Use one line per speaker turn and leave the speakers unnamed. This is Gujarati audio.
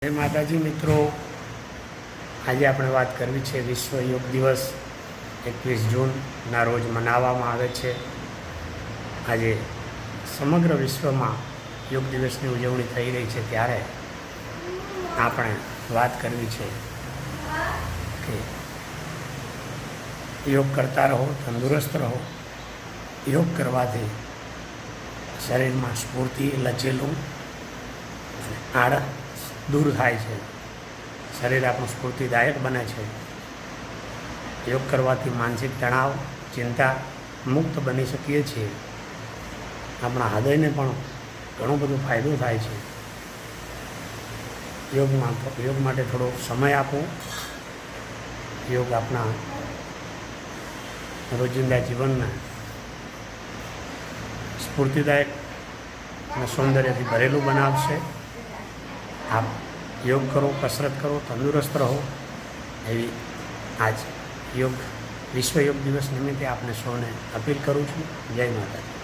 જય માતાજી મિત્રો, આજે આપણે વાત કરવી છે વિશ્વ યોગ દિવસ 21 જૂનના રોજ મનાવવામાં આવે છે। આજે સમગ્ર વિશ્વમાં યોગ દિવસની ઉજવણી થઈ રહી છે, ત્યારે આપણે વાત કરવી છે કે યોગ કરતા રહો, તંદુરસ્ત રહો। યોગ કરવાથી શરીરમાં સ્ફૂર્તિ, લચેલું અને આળસ દૂર થાય છે। શરીર આપણું સ્ફૂર્તિદાયક બને છે। યોગ કરવાથી માનસિક તણાવ, ચિંતા મુક્ત બની શકીએ છીએ। આપણા હૃદયને પણ ઘણો બધો ફાયદો થાય છે। યોગ માટે થોડો સમય આપો। યોગ આપણા રોજિંદા જીવનને સ્ફૂર્તિદાયક અને સૌંદર્યથી ભરેલું બનાવશે। આપ યોગ કરો, કસરત કરો, તંદુરસ્ત રહો, એવી આજ વિશ્વ યોગ દિવસ નિમિત્તે આપને સૌને અપીલ કરું છું। જય માતાજી।